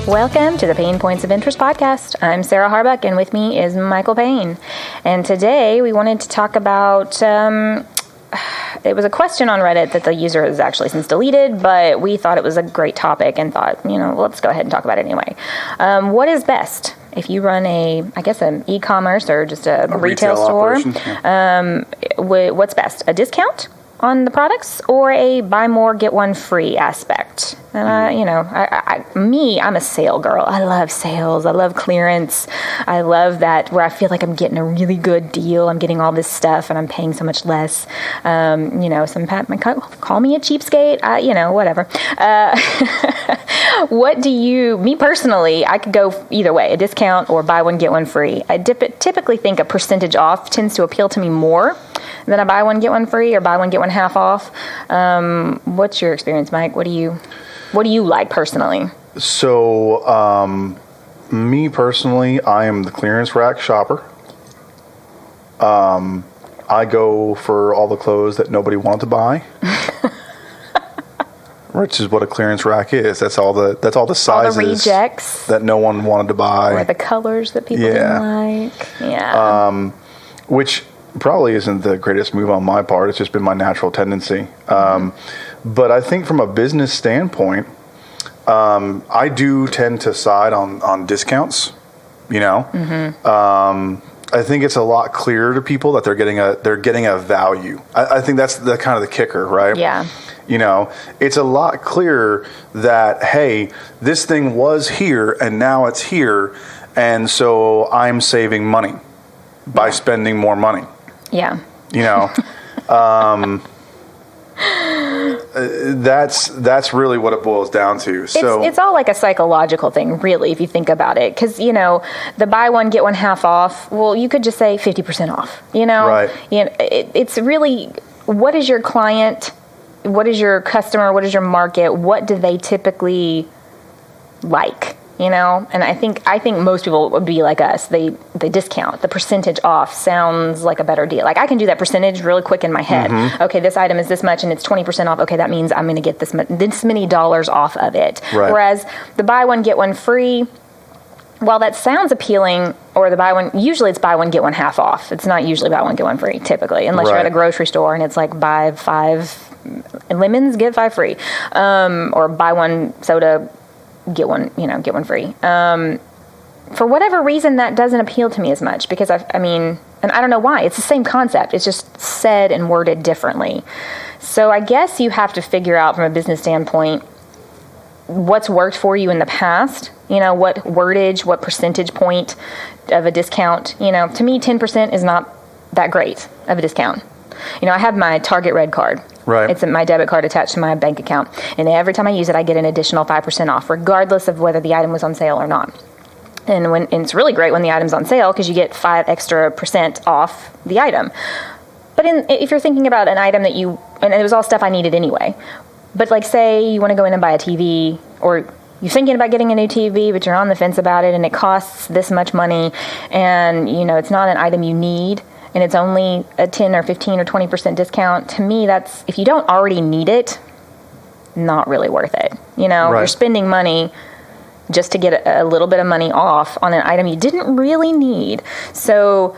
Welcome to the PaynePoints of Interest podcast. I'm Sarah Harbuck, and with me is Michael Payne. And today we wanted to talk about, it was a question on Reddit that the user has actually since deleted, but we thought it was a great topic and thought, let's go ahead and talk about it anyway. What is best? If you run an e-commerce or just a retail store, what's best? A discount on the products or a buy more, get one free aspect? And I'm a sale girl. I love sales. I love clearance. I love that where I feel like I'm getting a really good deal. I'm getting all this stuff and I'm paying so much less. Some might call me a cheapskate. Whatever. Me personally, I could go either way, a discount or buy one, get one free. I typically think a percentage off tends to appeal to me more than a buy one, get one free or buy one, get one half off. What's your experience, Mike? What do you like personally? So, me personally, I am the clearance rack shopper. I go for all the clothes that nobody wanted to buy. Which is what a clearance rack is. That's all the sizes. All the rejects that no one wanted to buy. Or the colors that people didn't like. Yeah. Which probably isn't the greatest move on my part. It's just been my natural tendency. But I think from a business standpoint, I do tend to side on discounts. I think it's a lot clearer to people that they're getting a value. I think that's the kind of the kicker, right? Yeah. It's a lot clearer that, hey, this thing was here and now it's here, and so I'm saving money by spending more money. Yeah. That's really what it boils down to. So it's all like a psychological thing, really, if you think about it. Because, the buy one, get one half off, well, you could just say 50% off, Right. It's really, what is your client, what is your customer, what is your market, what do they typically like? And I think most people would be like us. They discount. The percentage off sounds like a better deal. Like I can do that percentage really quick in my head. Mm-hmm. Okay, this item is this much and it's 20% off. Okay, that means I'm going to get this many dollars off of it. Right. Whereas the buy one, get one free, while that sounds appealing, or the buy one, usually it's buy one, get one half off. It's not usually buy one, get one free, typically, unless you're at a grocery store and it's like buy 5 lemons, get 5 free. Or buy one soda, get one free. For whatever reason, that doesn't appeal to me as much because and I don't know why. It's the same concept. It's just said and worded differently. So I guess you have to figure out from a business standpoint what's worked for you in the past. What wordage, what percentage point of a discount. To me, 10% is not that great of a discount. I have my Target Red card. Right. It's my debit card attached to my bank account. And every time I use it, I get an additional 5% off, regardless of whether the item was on sale or not. And it's really great when the item's on sale because you get 5% extra off the item. But if you're thinking about an item and it was all stuff I needed anyway. But like say you want to go in and buy a TV, or you're thinking about getting a new TV, but you're on the fence about it and it costs this much money and, it's not an item you need, and it's only a 10 or 15 or 20% discount, to me, that's, if you don't already need it, not really worth it. Right. You're spending money just to get a little bit of money off on an item you didn't really need. So,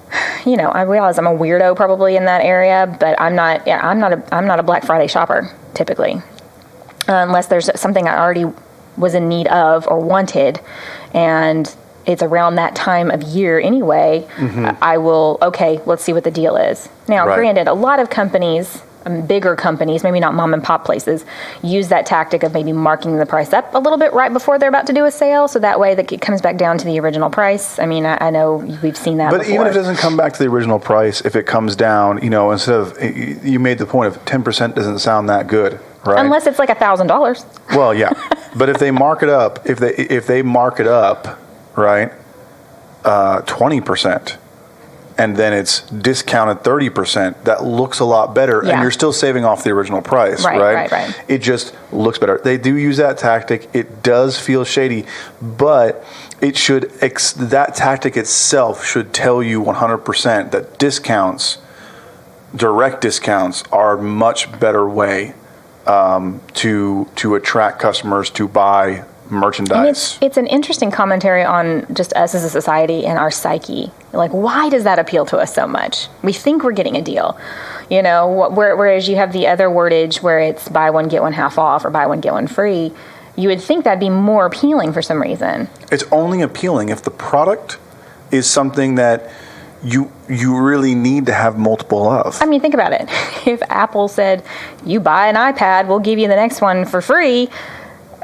I realize I'm a weirdo probably in that area, but I'm not a Black Friday shopper typically, unless there's something I already was in need of or wanted, and it's around that time of year anyway. Mm-hmm. I will, let's see what the deal is. Now, Granted, a lot of companies, bigger companies, maybe not mom and pop places, use that tactic of maybe marking the price up a little bit right before they're about to do a sale, so that way it comes back down to the original price. I know we've seen that before. Even if it doesn't come back to the original price, if it comes down, instead of, you made the point of 10% doesn't sound that good, right? Unless it's like $1,000. Well, yeah. But if they mark it up, if they mark it up, right, 20%, and then it's discounted 30%, that looks a lot better, and you're still saving off the original price, right? It just looks better. They do use that tactic. It does feel shady, but it should that tactic itself should tell you 100% that direct discounts are a much better way to attract customers to buy merchandise. And it's an interesting commentary on just us as a society and our psyche. Like, why does that appeal to us so much? We think we're getting a deal, whereas you have the other wordage where it's buy one, get one half off or buy one, get one free. You would think that'd be more appealing for some reason. It's only appealing if the product is something that you really need to have multiple of. I mean, think about it. If Apple said, you buy an iPad, we'll give you the next one for free,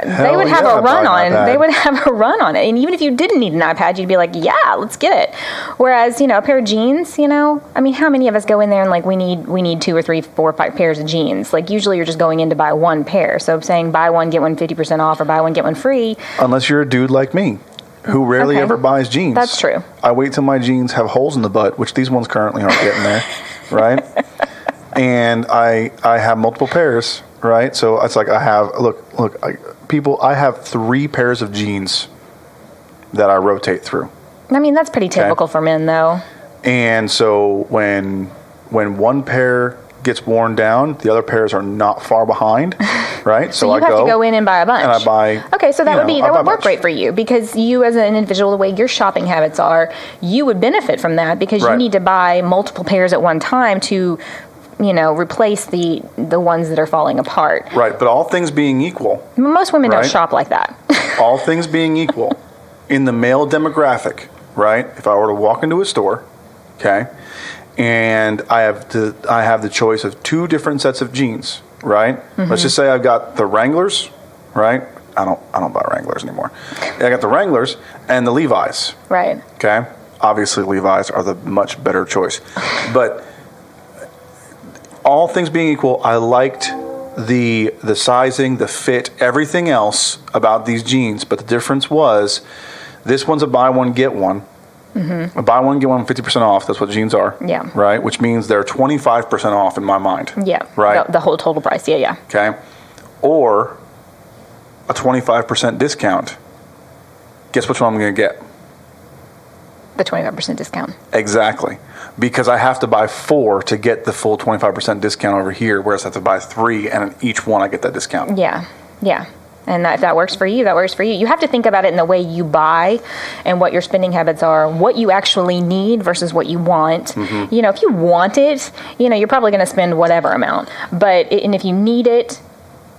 they would have a run on it. And even if you didn't need an iPad, you'd be like, yeah, let's get it. Whereas, a pair of jeans, I mean, how many of us go in there and like, we need 2 or 3, 4 or 5 pairs of jeans? Like, usually you're just going in to buy one pair. So saying buy one, get one 50% off or buy one, get one free. Unless you're a dude like me, who rarely ever buys jeans. That's true. I wait till my jeans have holes in the butt, which these ones currently aren't getting there, right? And I have multiple pairs, right? So it's like I have, I have 3 pairs of jeans that I rotate through. I mean, that's pretty typical for men, though. And so when one pair gets worn down, the other pairs are not far behind, right? So you have to go in and buy a bunch. And I buy. Okay, so that would work great for you because you, as an individual, the way your shopping habits are, you would benefit from that because you need to buy multiple pairs at one time to, replace the ones that are falling apart. Right, but all things being equal. Most women don't shop like that. All things being equal, in the male demographic, right? If I were to walk into a store, and I have the choice of 2 different sets of jeans, right? Mm-hmm. Let's just say I've got the Wranglers, right? I don't buy Wranglers anymore. I got the Wranglers and the Levi's. Right. Okay? Obviously Levi's are the much better choice. But all things being equal, I liked the sizing, the fit, everything else about these jeans, but the difference was this one's a buy one get one. Mm-hmm. A buy one, get one 50% off. That's what jeans are. Yeah. Right? Which means they're 25% off in my mind. Yeah. Right? The whole total price. Yeah. Okay. Or a 25% discount. Guess which one I'm going to get? The 25% discount. Exactly. Because I have to buy 4 to get the full 25% discount over here, whereas I have to buy 3, and in each one I get that discount. Yeah. And if that works for you, that works for you. You have to think about it in the way you buy and what your spending habits are, what you actually need versus what you want. Mm-hmm. If you want it, you're probably going to spend whatever amount. And if you need it,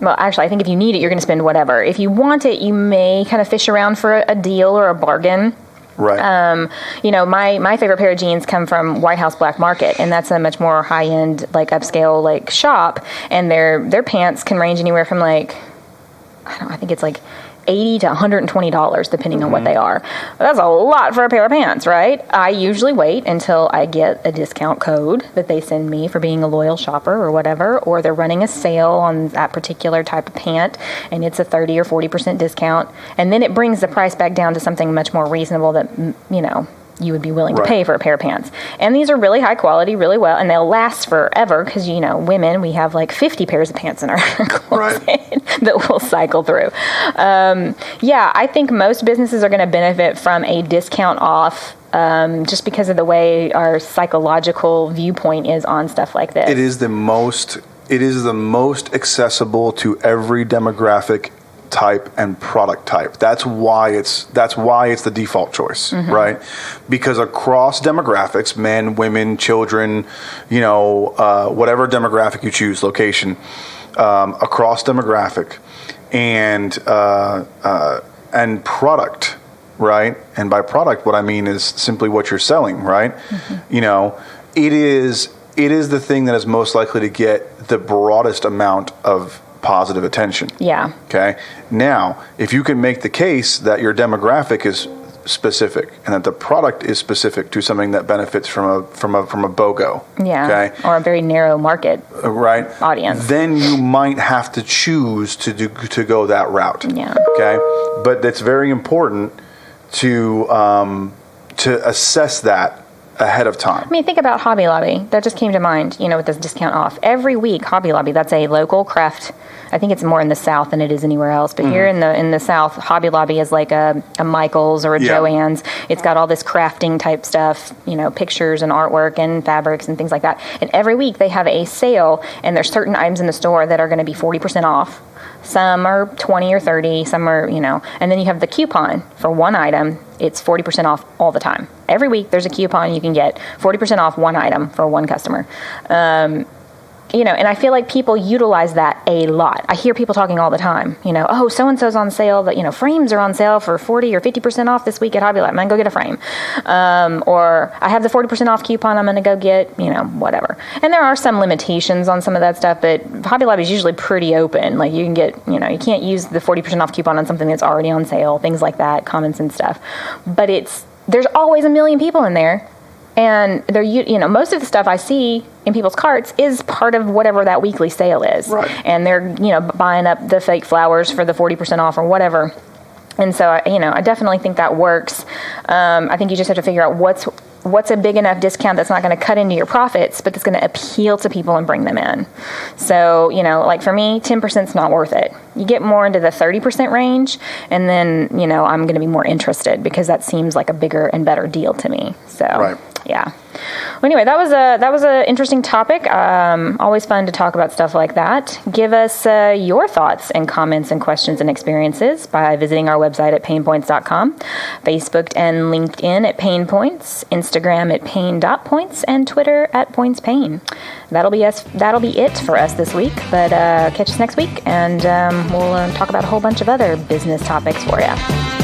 well, actually, I think if you need it, you're going to spend whatever. If you want it, you may kind of fish around for a deal or a bargain. Right. My favorite pair of jeans come from White House Black Market, and that's a much more high-end, like upscale, like shop. And their pants can range anywhere from like, I think it's like $80 to $120, depending on what they are. That's a lot for a pair of pants, right? I usually wait until I get a discount code that they send me for being a loyal shopper or whatever, or they're running a sale on that particular type of pant, and it's a 30 or 40% discount. And then it brings the price back down to something much more reasonable that, you would be willing to pay for a pair of pants. And these are really high quality, really well, and they'll last forever because, women, we have like 50 pairs of pants in our closet that we'll cycle through. I think most businesses are going to benefit from a discount off just because of the way our psychological viewpoint is on stuff like this. It is the most accessible to every demographic type and product type. That's why it's the default choice, right? Because across demographics, men, women, children, whatever demographic you choose, location, across demographic, and product, right? And by product, what I mean is simply what you're selling, right? It is the thing that is most likely to get the broadest amount of positive attention. Yeah. Okay. Now, if you can make the case that your demographic is specific and that the product is specific to something that benefits from a BOGO. Yeah. Okay. Or a very narrow market. Right. Audience. Then you might have to choose to go that route. Yeah. Okay. But it's very important to assess that ahead of time. I mean, think about Hobby Lobby. That just came to mind, with this discount off. Every week, Hobby Lobby, that's a local craft. I think it's more in the South than it is anywhere else. But here in the South, Hobby Lobby is like a Michael's or a Joann's. It's got all this crafting type stuff, pictures and artwork and fabrics and things like that. And every week they have a sale, and there's certain items in the store that are going to be 40% off. Some are 20 or 30, some are, and then you have the coupon for one item. It's 40% off all the time. Every week there's a coupon you can get 40% off one item for one customer. And I feel like people utilize that a lot. I hear people talking all the time, oh, so-and-so's on sale, that, frames are on sale for 40 or 50% off this week at Hobby Lobby. I'm going to go get a frame. Or I have the 40% off coupon. I'm going to go get, whatever. And there are some limitations on some of that stuff, but Hobby Lobby is usually pretty open. Like you can get, you can't use the 40% off coupon on something that's already on sale, things like that, common sense stuff. But there's always a million people in there. And they're, most of the stuff I see in people's carts is part of whatever that weekly sale is. Right. And they're, buying up the fake flowers for the 40% off or whatever. And so, I definitely think that works. I think you just have to figure out what's a big enough discount that's not going to cut into your profits, but that's going to appeal to people and bring them in. So, like for me, 10% is not worth it. You get more into the 30% range, and then, I'm going to be more interested because that seems like a bigger and better deal to me. So, right. Yeah. Well, anyway, that was a interesting topic. Always fun to talk about stuff like that. Give us your thoughts and comments and questions and experiences by visiting our website at PaynePoints.com, Facebook and LinkedIn at PaynePoints, Instagram at Payne.points, and Twitter at PointsPayne. That'll be it for us this week. But catch us next week, and we'll talk about a whole bunch of other business topics for you.